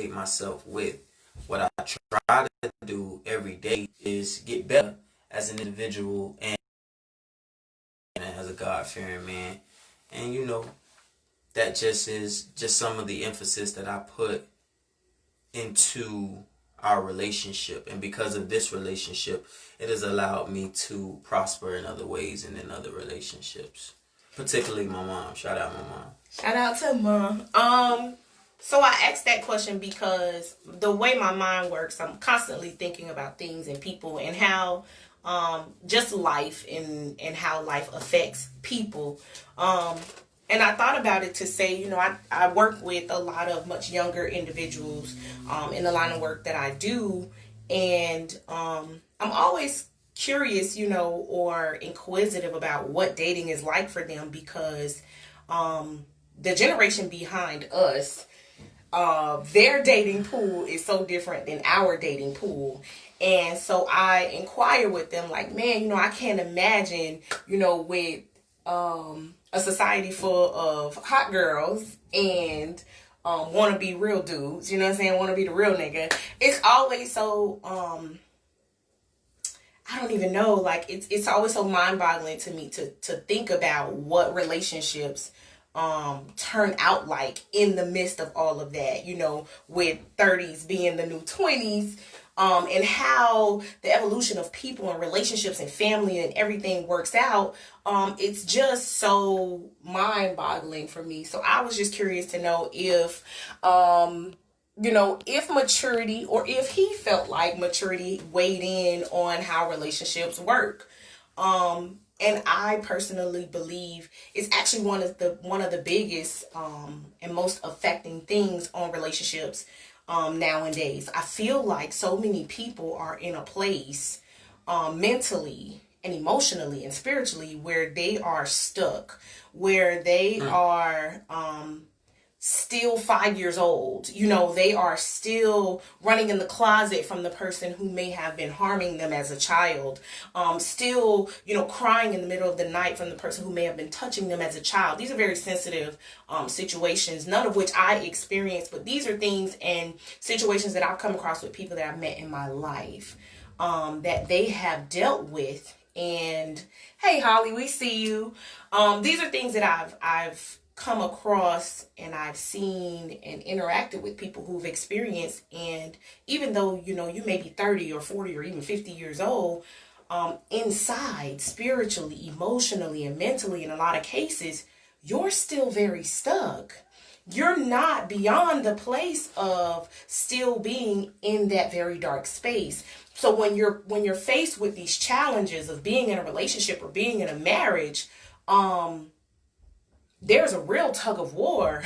myself with. What I try to do every day is get better as an individual and as a God-fearing man. And that just is just some of the emphasis that I put into our relationship. And because of this relationship, it has allowed me to prosper in other ways and in other relationships. Particularly my mom. Shout out my mom. Shout out to mom. So I asked that question because the way my mind works, I'm constantly thinking about things and people and how just life and how life affects people. And I thought about it to say, I work with a lot of much younger individuals in the line of work that I do. And I'm always curious, or inquisitive about what dating is like for them because the generation behind us, their dating pool is so different than our dating pool. And so I inquire with them like, man, I can't imagine, with a society full of hot girls and want to be real dudes, want to be the real nigga. It's always so, I don't even know, like it's always so mind-boggling to me to think about what relationships turn out like in the midst of all of that, with 30s being the new 20s, and how the evolution of people and relationships and family and everything works out. It's just so mind-boggling for me. So I was just curious to know if if maturity, or if he felt like maturity weighed in on how relationships work. And I personally believe it's actually one of the biggest and most affecting things on relationships nowadays. I feel like so many people are in a place mentally and emotionally and spiritually where they are stuck, where they are still 5 years old. They are still running in the closet from the person who may have been harming them as a child. Still, crying in the middle of the night from the person who may have been touching them as a child. These are very sensitive situations, none of which I experienced, but these are things and situations that I've come across with people that I've met in my life that they have dealt with. And hey, Holly, we see you. These are things that I've come across and I've seen and interacted with people who've experienced. And even though you may be 30 or 40 or even 50 years old, inside, spiritually, emotionally, and mentally, in a lot of cases, you're still very stuck. You're not beyond the place of still being in that very dark space. So when you're faced with these challenges of being in a relationship or being in a marriage, there's a real tug of war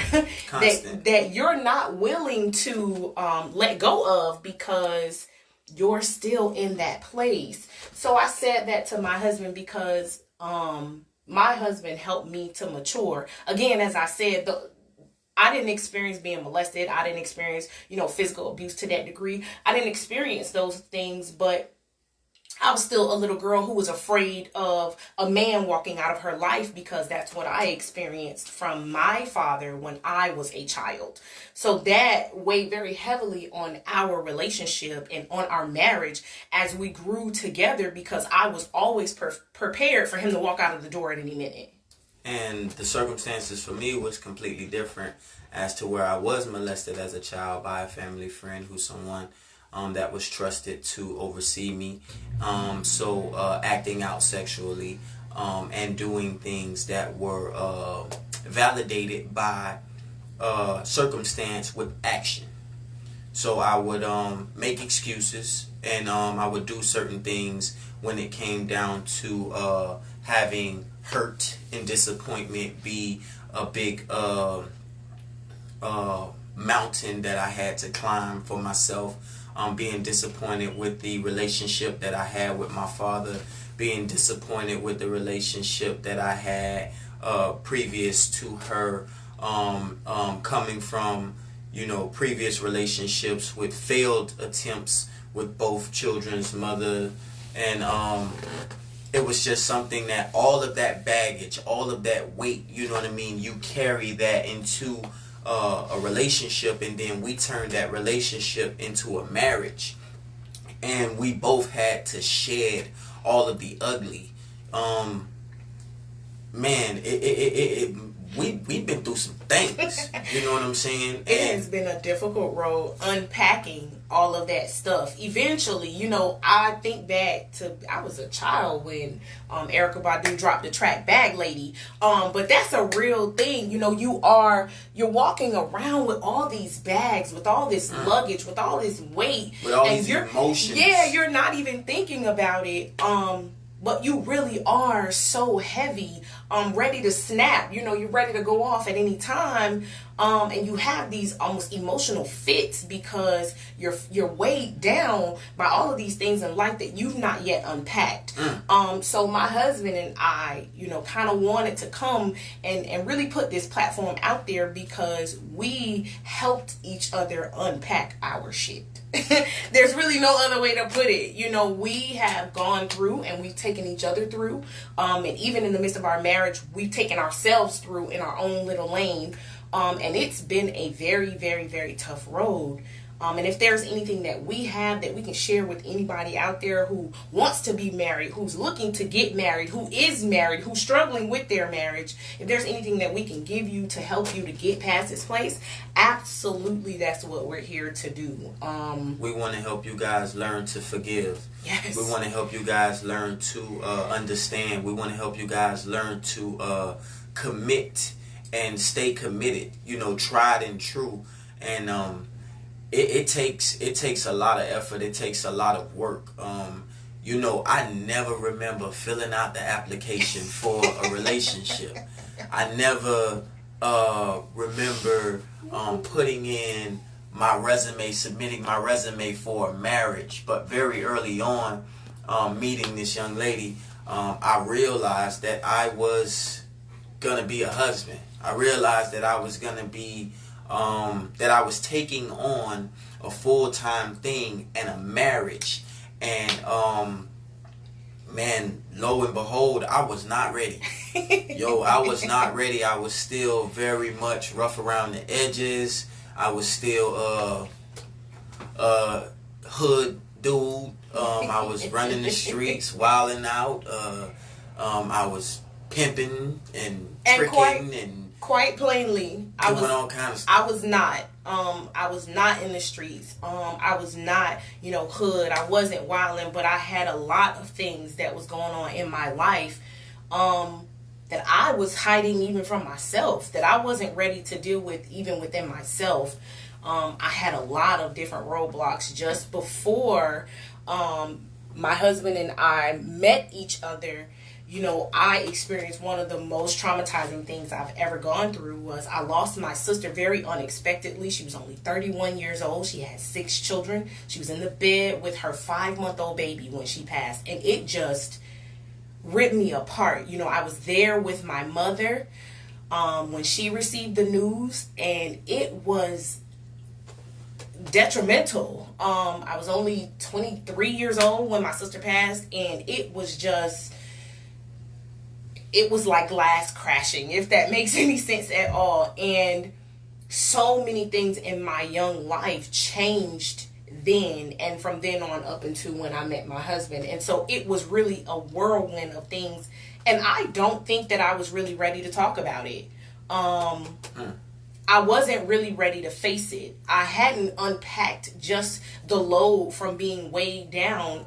that you're not willing to let go of because you're still in that place. So I said that to my husband because my husband helped me to mature. Again, as I said, I didn't experience being molested. I didn't experience, physical abuse to that degree. I didn't experience those things, but I was still a little girl who was afraid of a man walking out of her life because that's what I experienced from my father when I was a child. So that weighed very heavily on our relationship and on our marriage as we grew together because I was always prepared for him to walk out of the door at any minute. And the circumstances for me was completely different as to where I was molested as a child by a family friend who's someone that was trusted to oversee me. So acting out sexually and doing things that were validated by circumstance with action. So I would make excuses and I would do certain things when it came down to having hurt and disappointment be a big mountain that I had to climb for myself. Being disappointed with the relationship that I had with my father, being disappointed with the relationship that I had previous to her, coming from previous relationships with failed attempts with both children's mother, and it was just something that all of that baggage, all of that weight, you carry that into a relationship, and then we turned that relationship into a marriage, and we both had to shed all of the ugly. Man, we've been through some things. You know what I'm saying? It has been a difficult road unpacking all of that stuff. Eventually, I think back to I was a child when Erykah Badu dropped the track Bag Lady. But that's a real thing. You're walking around with all these bags, with all this luggage, with all this weight, with all these emotions. Yeah, you're not even thinking about it. But you really are so heavy, ready to snap. You're ready to go off at any time. And you have these almost emotional fits because you're weighed down by all of these things in life that you've not yet unpacked. So my husband and I, kind of wanted to come and really put this platform out there because we helped each other unpack our shit. There's really no other way to put it. We have gone through and we've taken each other through. And even in the midst of our marriage, we've taken ourselves through in our own little lane. And it's been a very, very, very tough road. And if there's anything that we have that we can share with anybody out there who wants to be married, who's looking to get married, who is married, who's struggling with their marriage, if there's anything that we can give you to help you to get past this place, absolutely that's what we're here to do. We want to help you guys learn to forgive. Yes. We want to help you guys learn to understand. We want to help you guys learn to commit and stay committed, tried and true. And it takes a lot of effort. It takes a lot of work. I never remember filling out the application for a relationship. I never remember putting in my resume, submitting my resume for a marriage. But very early on, meeting this young lady, I realized that I was going to be a husband. I realized that I was going to be that I was taking on a full-time thing and a marriage. And man, lo and behold, I was not ready. I was not ready. I was still very much rough around the edges. I was still hood dude. I was running the streets, wilding out. I was pimping and tricking and quite plainly, I was all kind of stuff. I was not. I was not in the streets. I was not, hood. I wasn't wilding, but I had a lot of things that was going on in my life that I was hiding even from myself, that I wasn't ready to deal with even within myself. I had a lot of different roadblocks just before my husband and I met each other. I experienced one of the most traumatizing things I've ever gone through was I lost my sister very unexpectedly. She was only 31 years old. She had 6 children. She was in the bed with her 5-month-old baby when she passed. And it just ripped me apart. I was there with my mother when she received the news, and it was detrimental. I was only 23 years old when my sister passed, and it was like glass crashing, if that makes any sense at all. And so many things in my young life changed then, and from then on up into when I met my husband. And so it was really a whirlwind of things, and I don't think that I was really ready to talk about it. I wasn't really ready to face it. I hadn't unpacked just the load from being weighed down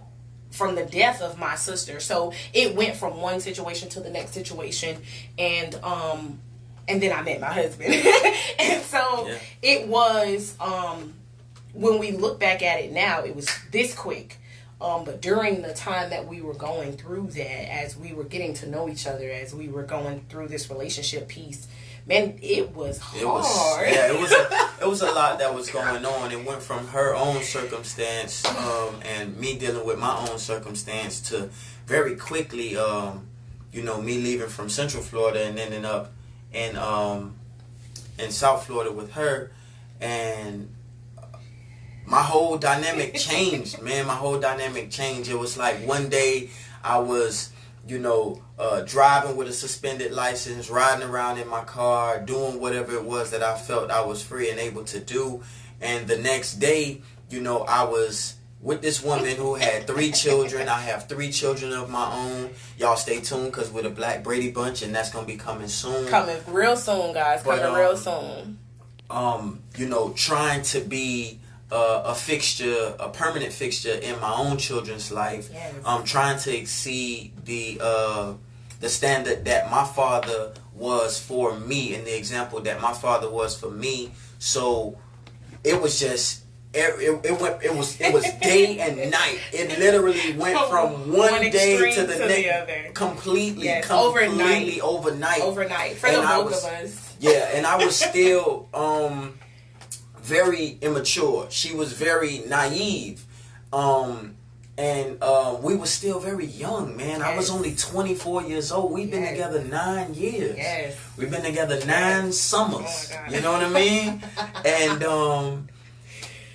from the death of my sister. So it went from one situation to the next situation, and then I met my husband. And so it was when we look back at it now, it was this quick. But during the time that we were going through that, as we were getting to know each other, as we were going through this relationship piece, man, it was hard. It was a lot that was going on. It went from her own circumstance and me dealing with my own circumstance to very quickly, me leaving from Central Florida and ending up in South Florida with her, and my whole dynamic changed, man. My whole dynamic changed. It was like one day I was driving with a suspended license, riding around in my car, doing whatever it was that I felt I was free and able to do. And the next day, I was with this woman who had 3 children. I have 3 children of my own. Y'all stay tuned, because we're the Black Brady Bunch, and that's going to be coming soon. Coming real soon, guys. Coming real soon. Trying to be a permanent fixture in my own children's life. Yes. Trying to exceed the standard that my father was for me, and the example that my father was for me. So it was just it was day and night. It literally went from one day to the next, completely overnight for the both of us. Yeah, and I was still very immature. She was very naive. And we were still very young, man. Yes. I was only 24 years old. We've been together 9 years. Yes. We've been together 9 summers. Oh, you know what I mean?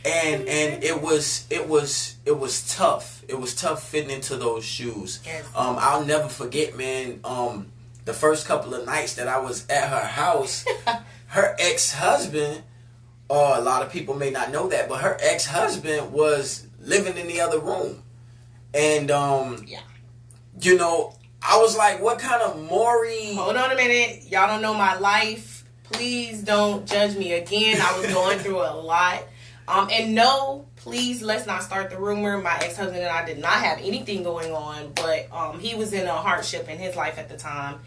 And it was tough. It was tough fitting into those shoes. Yes. I'll never forget, man. The first couple of nights that I was at her house, her ex-husband, a lot of people may not know that, but her ex-husband was living in the other room. And, I was like, what kind of Maury... Hold on a minute. Y'all don't know my life. Please don't judge me again. I was going through a lot. And no, please, let's not start the rumor. My ex-husband and I did not have anything going on, but he was in a hardship in his life at the time.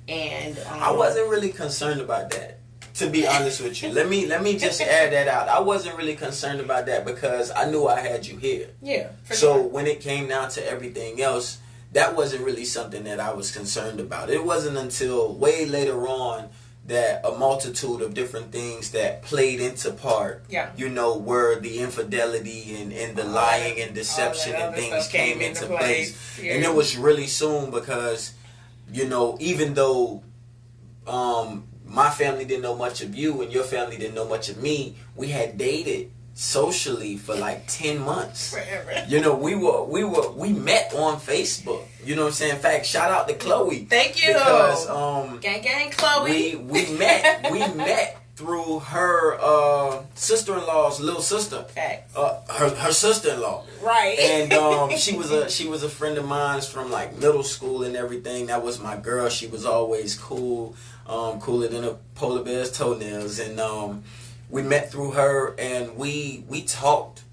And I wasn't really concerned about that. To be honest with you, let me just add that out. I wasn't really concerned about that because I knew I had you here. Yeah. So when it came down to everything else, that wasn't really something that I was concerned about. It wasn't until way later on that a multitude of different things that played into part, were the infidelity and the lying and deception and things came into place. Yeah. And it was really soon because, even though my family didn't know much of you and your family didn't know much of me, we had dated socially for like 10 months. Forever. We met on Facebook. You know what I'm saying? In fact, shout out to Chloe. Thank you. Because gang Chloe. We met through her sister-in-law's little sister. Facts. Her sister-in-law. Right. And she was a friend of mine from like middle school and everything. That was my girl. She was always cool. Cooler than a polar bear's toenails. And we met through her, and we talked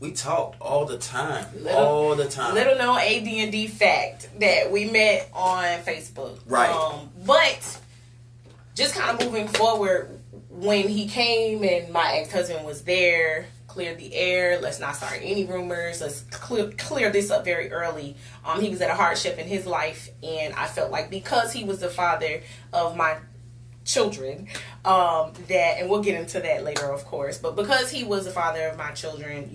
all the time. Little known AD&D fact that we met on Facebook. Right. But just kind of moving forward, when he came and my ex-husband was there, cleared the air. Let's not start any rumors. Let's clear this up very early. He was at a hardship in his life, and I felt like because he was the father of my children, and we'll get into that later, of course, but because he was the father of my children,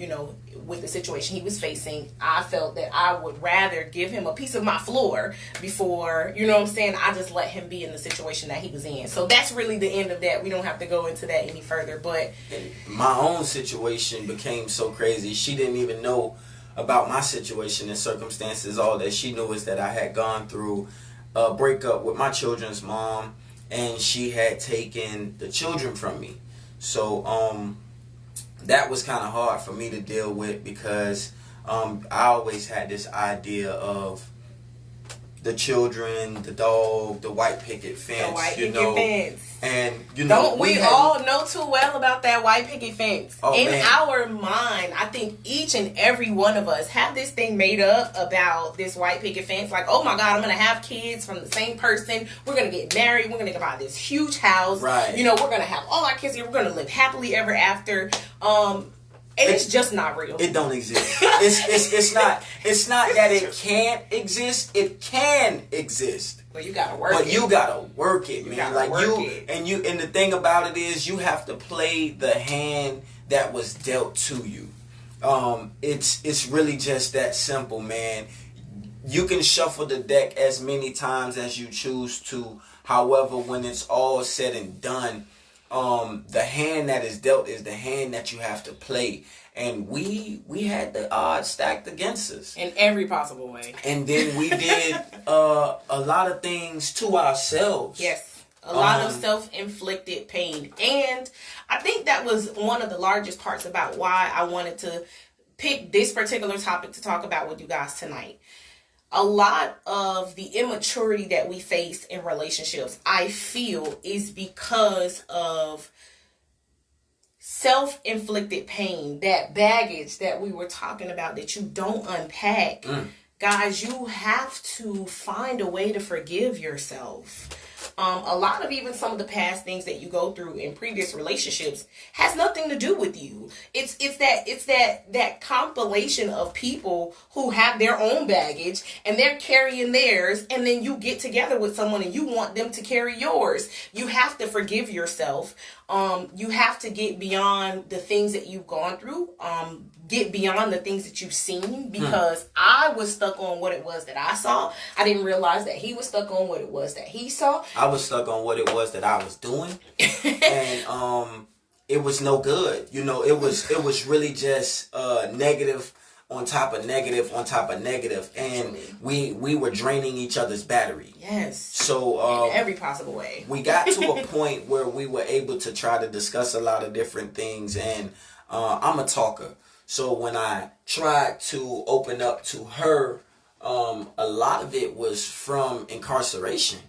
with the situation he was facing, I felt that I would rather give him a piece of my floor before, I just let him be in the situation that he was in. So that's really the end of that. We don't have to go into that any further, but my own situation became so crazy. She didn't even know about my situation and circumstances. All that she knew is that I had gone through a breakup with my children's mom, and she had taken the children from me. So that was kind of hard for me to deal with because I always had this idea of the children, the dog, the white picket fence. The white picket fence. And, don't we all know too well about that white picket fence? In man. our mind, I think each and every one of us have this thing made up about this white picket fence. Like, oh my God, I'm going to have kids from the same person. We're going to get married. We're going to buy this huge house. Right. We're going to have all our kids here. We're going to live happily ever after. It's just not real. It don't exist. It's not that it can't exist. It can exist. But you gotta work it. But you gotta work it, man. And the thing about it is you have to play the hand that was dealt to you. It's really just that simple, man. You can shuffle the deck as many times as you choose to. However, when it's all said and done, the hand that is dealt is the hand that you have to play. And we had the odds stacked against us in every possible way. And then we did a lot of things to ourselves. Yes, a lot of self-inflicted pain. And I think that was one of the largest parts about why I wanted to pick this particular topic to talk about with you guys tonight. A lot of the immaturity that we face in relationships, I feel, is because of self-inflicted pain, that baggage that we were talking about that you don't unpack. Guys, you have to find a way to forgive yourself. A lot of even some of the past things that you go through in previous relationships has nothing to do with you. It's that compilation of people who have their own baggage and they're carrying theirs, and then you get together with someone and you want them to carry yours. You have to forgive yourself. You have to get beyond the things that you've gone through. Get beyond the things that you've seen, because I was stuck on what it was that I saw. I didn't realize that he was stuck on what it was that he saw. I was stuck on what it was that I was doing. And it was no good. You know, it was really just negative on top of negative on top of negative. And we were draining each other's battery. Yes. So in every possible way. We got to a point where we were able to try to discuss a lot of different things. And I'm a talker. So when I tried to open up to her, a lot of it was from incarceration.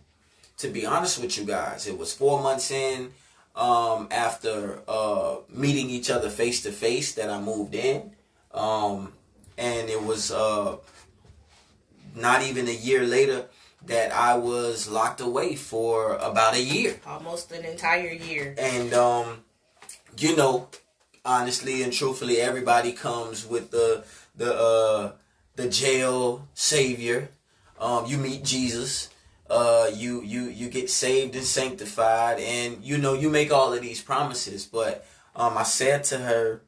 To be honest with you guys, it was 4 months in after meeting each other face to face that I moved in. And it was not even a year later that I was locked away for about a year. Almost an entire year. And, you know, honestly and truthfully, everybody comes with the jail savior. You meet Jesus. You get saved and sanctified, and you know you make all of these promises. But I said to her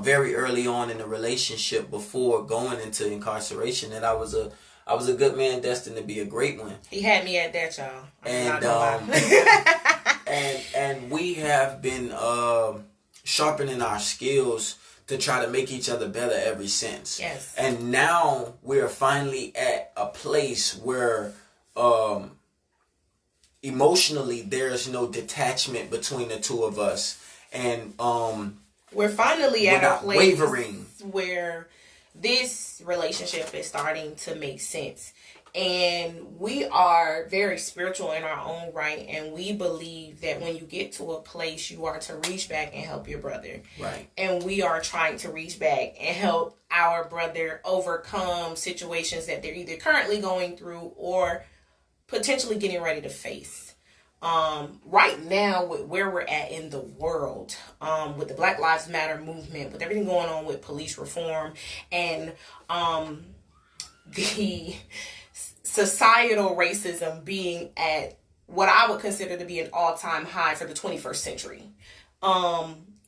very early on in the relationship, before going into incarceration, that I was a good man destined to be a great one. He had me at that, y'all. And we have been sharpening our skills to try to make each other better ever since. Yes. And now we're finally at a place where emotionally there's no detachment between the two of us. And we're finally at a place wavering where this relationship is starting to make sense. And we are very spiritual in our own right, and we believe that when you get to a place, you are to reach back and help your brother. Right. And we are trying to reach back and help our brother overcome situations that they're either currently going through or potentially getting ready to face. Right now, with where we're at in the world, with the Black Lives Matter movement, with everything going on with police reform, and the societal racism being at what I would consider to be an all-time high for the 21st century.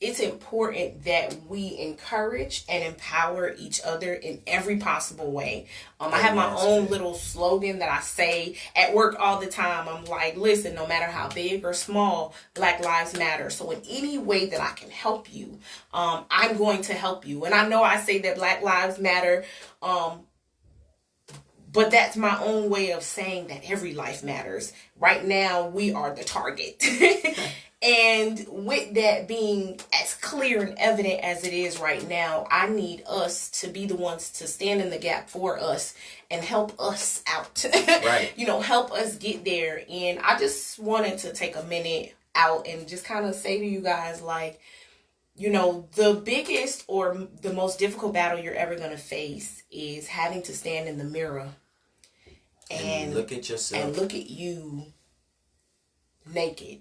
It's important that we encourage and empower each other in every possible way. I have my own little slogan that I say at work all the time. I'm like, listen, no matter how big or small, Black Lives Matter. So in any way that I can help you, I'm going to help you. And I know I say that Black Lives Matter, but that's my own way of saying that every life matters. Right now, we are the target. And with that being as clear and evident as it is right now, I need us to be the ones to stand in the gap for us and help us out. Right. You know, help us get there. And I just wanted to take a minute out and just kind of say to you guys, like, you know, the biggest or the most difficult battle you're ever going to face is having to stand in the mirror and look at yourself and look at you naked.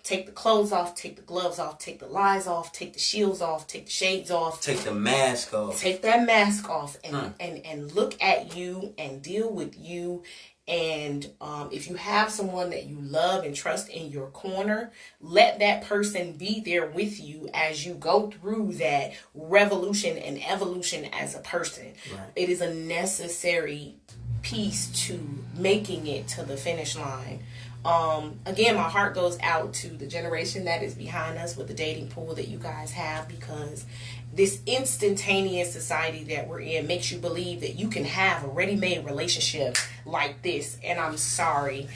Take the clothes off, take the gloves off, take the lies off, take the shields off, take the shades off. Take the mask off. Take that mask off and look at you and deal with you. And if you have someone that you love and trust in your corner, let that person be there with you as you go through that revolution and evolution as a person. Right. It is a necessary piece to making it to the finish line. Again, my heart goes out to the generation that is behind us with the dating pool that you guys have, because this instantaneous society that we're in makes you believe that you can have a ready-made relationship like this. And I'm sorry.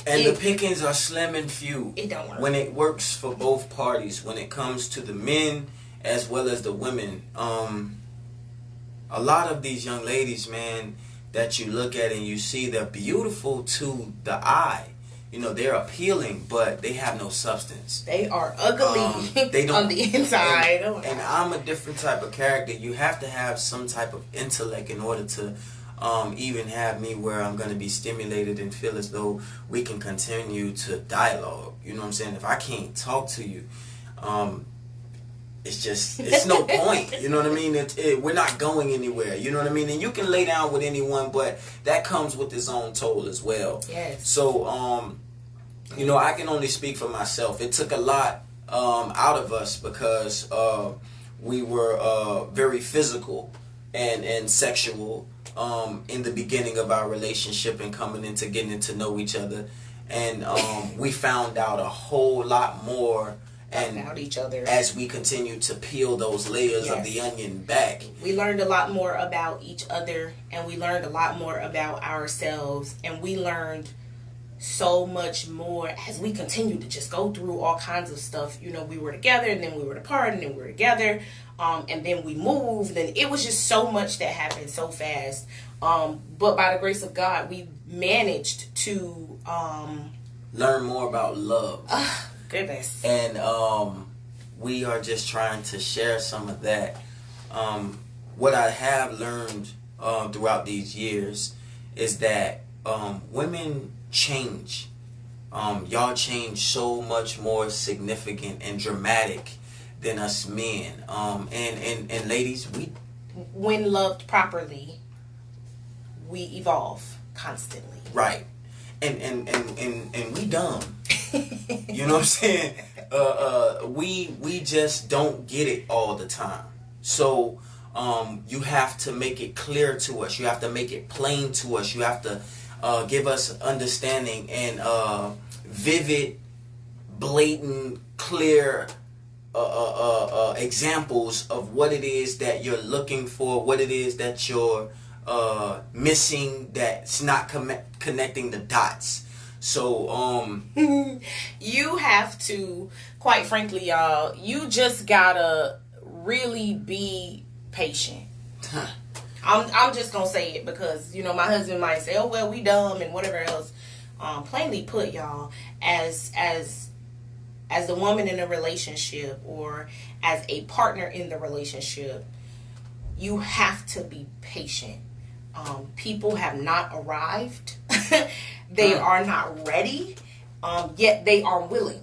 And the pickings are slim and few. It don't work. When it works for both parties, when it comes to the men as well as the women. A lot of these young ladies, man, that you look at and you see, they're beautiful to the eye. You know, they're appealing, but they have no substance. They are ugly they don't, on the inside. And I'm a different type of character. You have to have some type of intellect in order to even have me where I'm going to be stimulated and feel as though we can continue to dialogue. You know what I'm saying? If I can't talk to you, it's no point. You know what I mean? We're not going anywhere. You know what I mean? And you can lay down with anyone, but that comes with its own toll as well. Yes. So, you know, I can only speak for myself. It took a lot out of us because we were very physical and sexual in the beginning of our relationship and coming into getting to know each other. And we found out a whole lot more about each other as we continue to peel those layers of the onion back. We learned a lot more about each other, and we learned a lot more about ourselves, and we learned so much more as we continued to just go through all kinds of stuff. You know, we were together, and then we were apart, and then we were together, and then we moved, and it was just so much that happened so fast. But by the grace of God, we managed to learn more about love. Goodness. And we are just trying to share some of that. What I have learned throughout these years is that women change. Y'all change so much more significant and dramatic than us men. And ladies, when loved properly, we evolve constantly. Right. And we dumb. You know what I'm saying? We just don't get it all the time. So you have to make it clear to us. You have to make it plain to us. You have to give us understanding and vivid, blatant, clear examples of what it is that you're looking for, what it is that you're missing, that's not connecting the dots. So you have to, quite frankly, y'all, you just gotta really be patient. I'm just gonna say it because, you know, my husband might say, oh well, we dumb and whatever else. Plainly put, y'all, as the woman in a relationship or as a partner in the relationship, you have to be patient. People have not arrived. They are not ready, yet they are willing.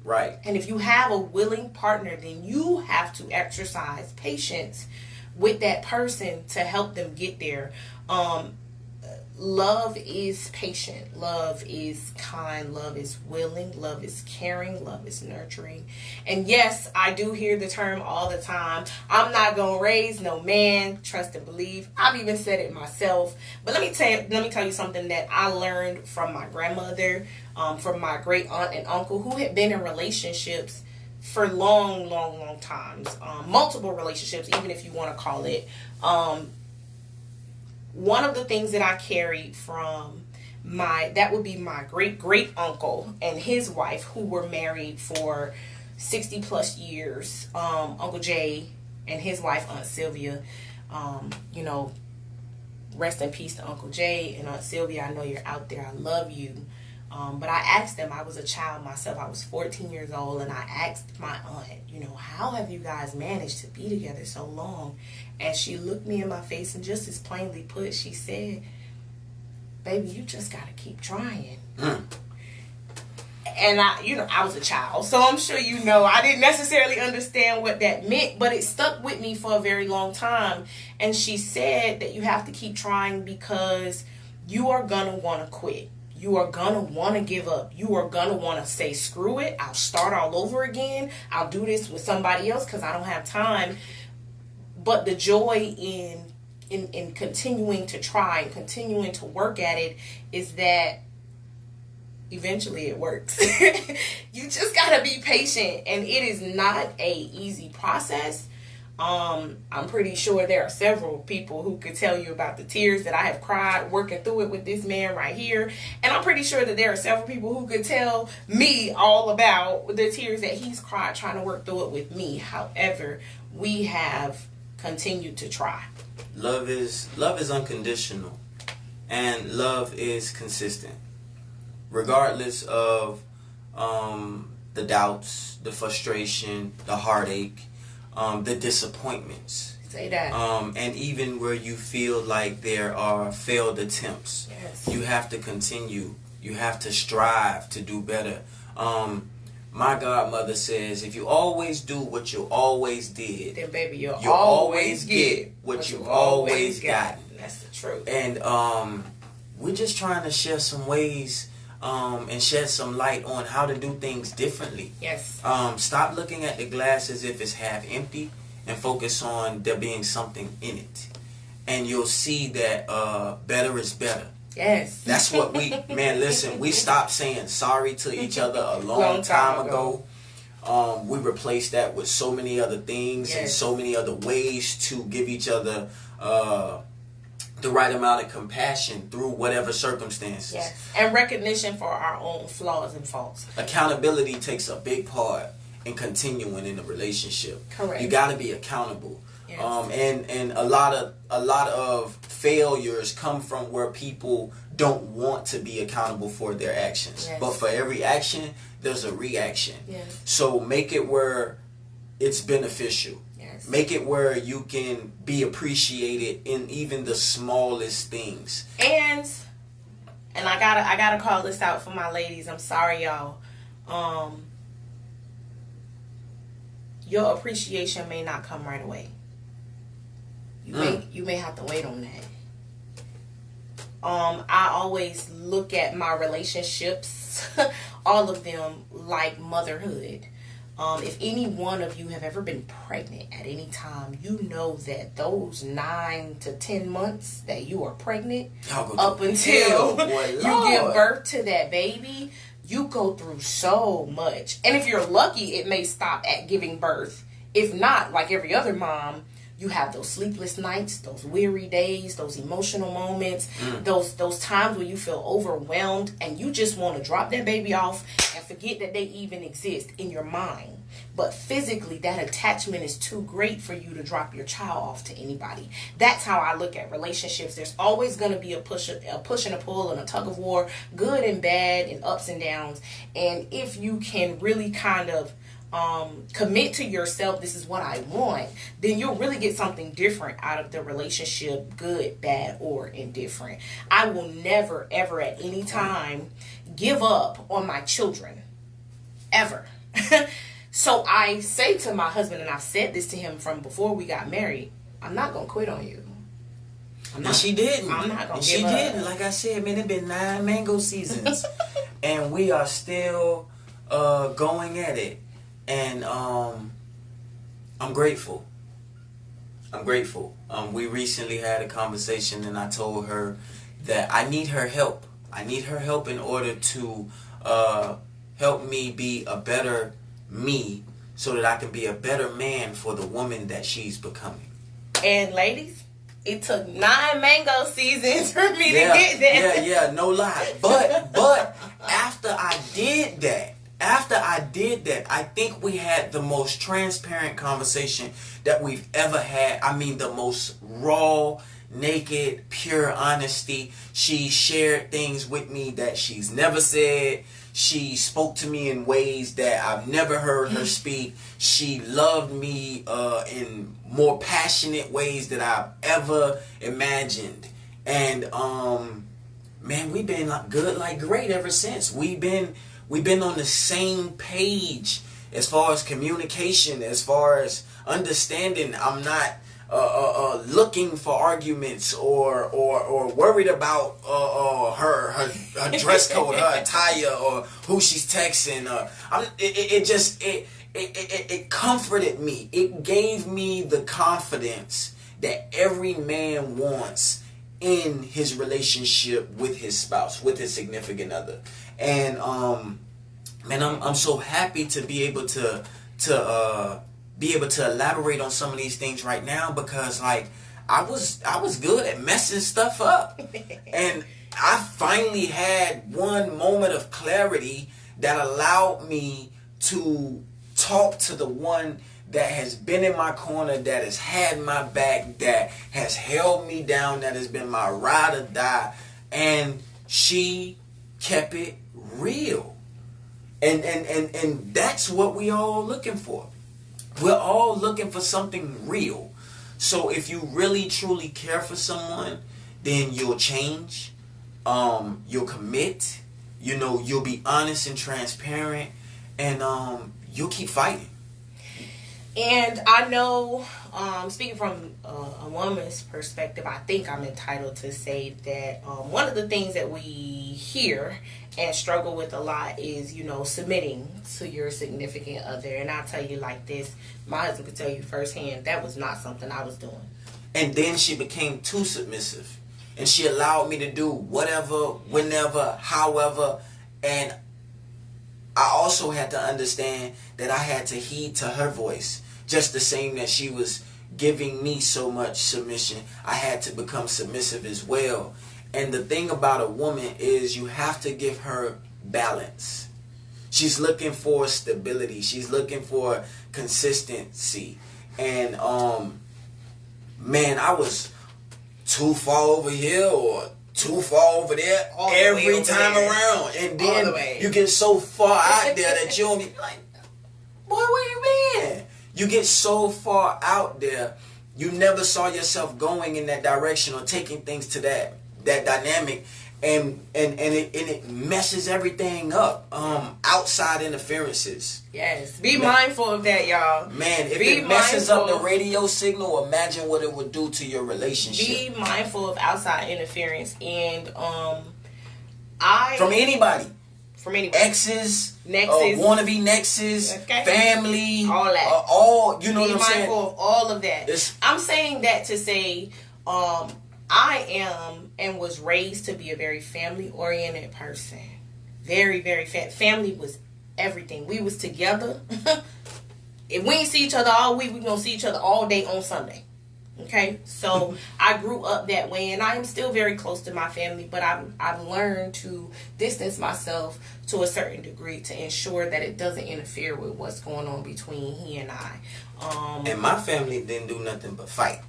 Right. And if you have a willing partner, then you have to exercise patience with that person to help them get there. Love is patient. Love is kind. Love is willing. Love is caring. Love is nurturing. And yes, I do hear the term all the time. I'm not going to raise no man. Trust and believe. I've even said it myself. But let me tell you something that I learned from my grandmother, from my great aunt and uncle who had been in relationships for long times. Multiple relationships, even if you want to call it. One of the things that I carried from that would be my great uncle and his wife, who were married for 60 plus years. Uncle Jay and his wife, Aunt Sylvia. You know, rest in peace to Uncle Jay and Aunt Sylvia. I know you're out there. I love you. But I asked them, I was a child myself. I was 14 years old, and I asked my aunt, you know, how have you guys managed to be together so long? And she looked me in my face and just as plainly put, she said, baby, you just got to keep trying. And I was a child, so I'm sure you know, I didn't necessarily understand what that meant, but it stuck with me for a very long time. And she said that you have to keep trying because you are going to want to quit. You are going to want to give up. You are going to want to say, screw it. I'll start all over again. I'll do this with somebody else because I don't have time. But the joy in continuing to try and continuing to work at it is that eventually it works. You just gotta be patient, and it is not a easy process. I'm pretty sure there are several people who could tell you about the tears that I have cried working through it with this man right here. And I'm pretty sure that there are several people who could tell me all about the tears that he's cried trying to work through it with me. However, we have continued to try. Love is unconditional, and love is consistent. Regardless of the doubts, the frustration, the heartache, the disappointments. Say that. And even where you feel like there are failed attempts, yes, you have to continue. You have to strive to do better. My godmother says, if you always do what you always did, then baby, you'll always get what you've always gotten. That's the truth. And we're just trying to share some ways and shed some light on how to do things differently. Yes. Stop looking at the glass as if it's half empty and focus on there being something in it. And you'll see that better is better. Yes. That's what listen, we stopped saying sorry to each other a long time ago. We replaced that with so many other things and so many other ways to give each other the right amount of compassion through whatever circumstances. Yes. And recognition for our own flaws and faults. Accountability takes a big part in continuing in a relationship. Correct. You got to be accountable. Yes. And a lot of failures come from where people don't want to be accountable for their actions. Yes. But for every action, there's a reaction. Yes. So make it where it's beneficial. Yes. Make it where you can be appreciated in even the smallest things. And I gotta call this out for my ladies. I'm sorry, y'all. Your appreciation may not come right away. You may have to wait on that. I always look at my relationships, all of them, like motherhood. If any one of you have ever been pregnant at any time, you know that those 9 to 10 months that you are pregnant, up until you give birth to that baby, you go through so much. And if you're lucky, it may stop at giving birth. If not, like every other mom, you have those sleepless nights, those weary days, those emotional moments, those times where you feel overwhelmed and you just want to drop that baby off and forget that they even exist in your mind. But physically, that attachment is too great for you to drop your child off to anybody. That's how I look at relationships. There's always going to be a push and a pull and a tug of war, good and bad and ups and downs. And if you can really kind of commit to yourself, this is what I want, then you'll really get something different out of the relationship, good, bad, or indifferent. I will never, ever at any time give up on my children. Ever. So I say to my husband, and I've said this to him from before we got married, I'm not going to quit on you. And she didn't. I'm not going to give up. She didn't. Like I said, man, it's been 9 mango seasons. And we are still going at it. And I'm grateful. We recently had a conversation and I told her that I need her help. I need her help in order to help me be a better me so that I can be a better man for the woman that she's becoming. And ladies, it took 9 mango seasons for me to get there. Yeah, no lie. But after I did that, I think we had the most transparent conversation that we've ever had. I mean, the most raw, naked, pure honesty. She shared things with me that she's never said. She spoke to me in ways that I've never heard her speak. She loved me in more passionate ways than I've ever imagined. And man, we've been good, like great ever since. We've been on the same page as far as communication, as far as understanding. I'm not looking for arguments or worried about her dress code, her attire, or who she's texting. It comforted me. It gave me the confidence that every man wants in his relationship with his spouse, with his significant other. And man, I'm so happy to be able to be able to elaborate on some of these things right now, because like I was good at messing stuff up. And I finally had one moment of clarity that allowed me to talk to the one that has been in my corner, that has had my back, that has held me down, that has been my ride or die. And she kept it real. And that's what we all looking for. We're all looking for something real. So if you really truly care for someone, then you'll change. You'll commit. You know, you'll be honest and transparent, and you'll keep fighting. And I know, speaking from a woman's perspective, I think I'm entitled to say that one of the things that we hear and struggle with a lot is, you know, submitting to your significant other. And I'll tell you like this, my husband could tell you firsthand, that was not something I was doing. And then she became too submissive. And she allowed me to do whatever, whenever, however. And I also had to understand that I had to heed to her voice. Just the same that she was giving me so much submission, I had to become submissive as well. And the thing about a woman is you have to give her balance. She's looking for stability. She's looking for consistency. And man, I was too far over here or too far over there every time around. And then you get so far out there that you don't be like, boy, where you been? You get so far out there, you never saw yourself going in that direction or taking things to that dynamic, and it messes everything up. Outside interferences. Yes, be mindful of that, y'all. Man, if it messes up the radio signal, imagine what it would do to your relationship. Be mindful of outside interference, and from anybody. From anybody. Exes, wannabe nexes, okay. Family, all that. You know what I'm saying? Be mindful of all of that. I'm saying that to say, I am and was raised to be a very family-oriented person. Very, very family was everything. We was together. If we ain't see each other all week, we gonna see each other all day on Sunday. Okay, so I grew up that way, and I am still very close to my family, but I've learned to distance myself to a certain degree to ensure that it doesn't interfere with what's going on between he and I. And my family didn't do nothing but fight.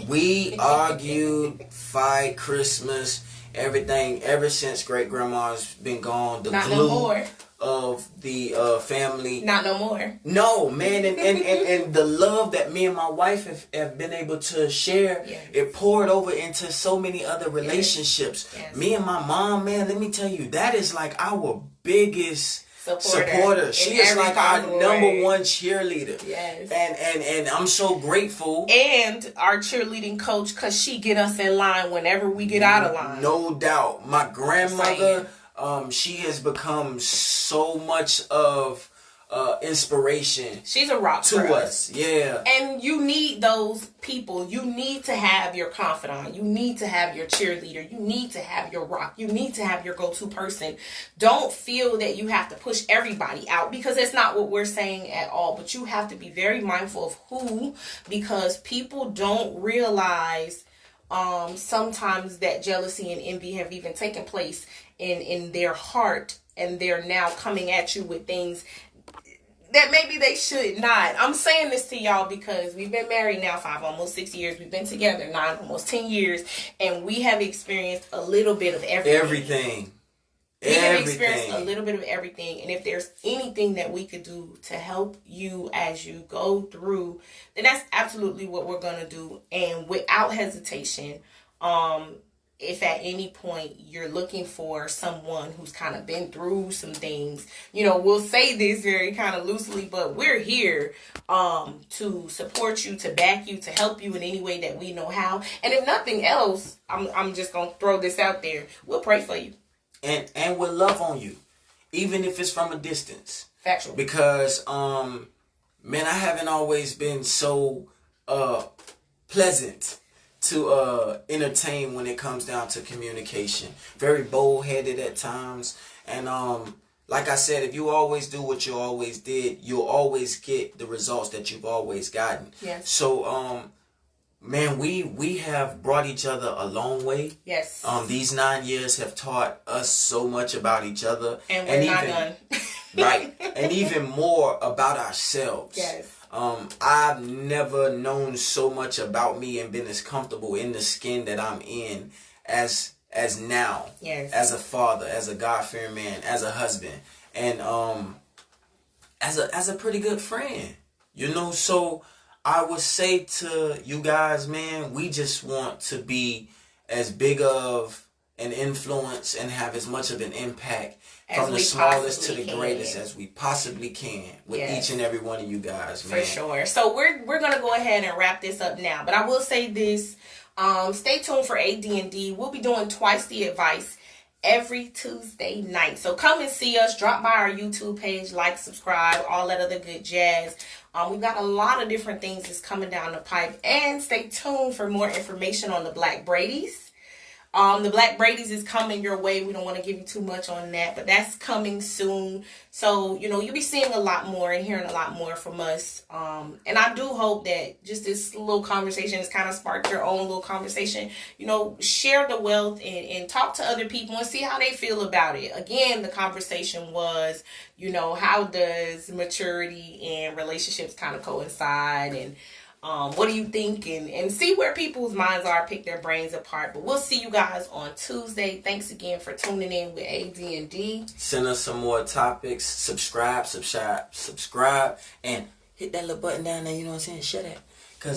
We argued, fight, Christmas, everything, ever since great grandma's been gone. The Not glue no more. Of the family. Not no more. No, man, and the love that me and my wife have been able to share, yes. It poured over into so many other relationships. Yes. Me and my mom, man, let me tell you, that is like our biggest supporter. She is like our number one cheerleader. Yes. And I'm so grateful. And our cheerleading coach, because she get us in line whenever we get out of line. No doubt. My grandmother, she has become so much of inspiration. She's a rock to us. Yeah. And you need those people. You need to have your confidant. You need to have your cheerleader. You need to have your rock. You need to have your go-to person. Don't feel that you have to push everybody out, because that's not what we're saying at all. But you have to be very mindful of who, because people don't realize sometimes that jealousy and envy have even taken place in their heart, and they're now coming at you with things that maybe they should not. I'm saying this to y'all because we've been married now 5, almost 6 years. We've been together 9, almost 10 years, and we have experienced a little bit of everything. We have experienced a little bit of everything, and if there's anything that we could do to help you as you go through, then that's absolutely what we're going to do. And without hesitation, if at any point you're looking for someone who's kind of been through some things, you know, we'll say this very kind of loosely, but we're here to support you, to back you, to help you in any way that we know how. And if nothing else, I'm just going to throw this out there. We'll pray for you. And we'll love on you, even if it's from a distance. Factual. Because, man, I haven't always been so pleasant to entertain when it comes down to communication. Very bold-headed at times. And like I said, if you always do what you always did, you'll always get the results that you've always gotten. Yes. So man, we have brought each other a long way. Yes. These 9 years have taught us so much about each other. And we're not done. Right. And even more about ourselves. Yes. I've never known so much about me and been as comfortable in the skin that I'm in as now. Yes. As a father, as a God-fearing man, as a husband, and as a pretty good friend. You know, so I would say to you guys, man, we just want to be as big of an influence and have as much of an impact from the smallest to the greatest as we possibly can with each and every one of you guys, man. For sure. So we're gonna go ahead and wrap this up now. But I will say this: stay tuned for AD&D. We'll be doing Twice the Advice every Tuesday night. So come and see us. Drop by our YouTube page, like, subscribe, all that other good jazz. We've got a lot of different things that's coming down the pipe. And stay tuned for more information on the Black Brady's. The Black Brady's is coming your way. We don't want to give you too much on that, but that's coming soon. So, you know, you'll be seeing a lot more and hearing a lot more from us. And I do hope that just this little conversation has kind of sparked your own little conversation. You know, share the wealth and talk to other people and see how they feel about it. Again, the conversation was, you know, how does maturity and relationships kind of coincide, and what do you think, and see where people's minds are, pick their brains apart. But we'll see you guys on Tuesday. Thanks again for tuning in with AD&D. Send us some more topics. Subscribe, and hit that little button down there, you know what I'm saying? Share that.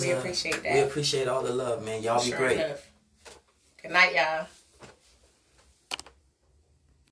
We appreciate that. We appreciate all the love, man. Y'all be great. Enough. Good night, y'all.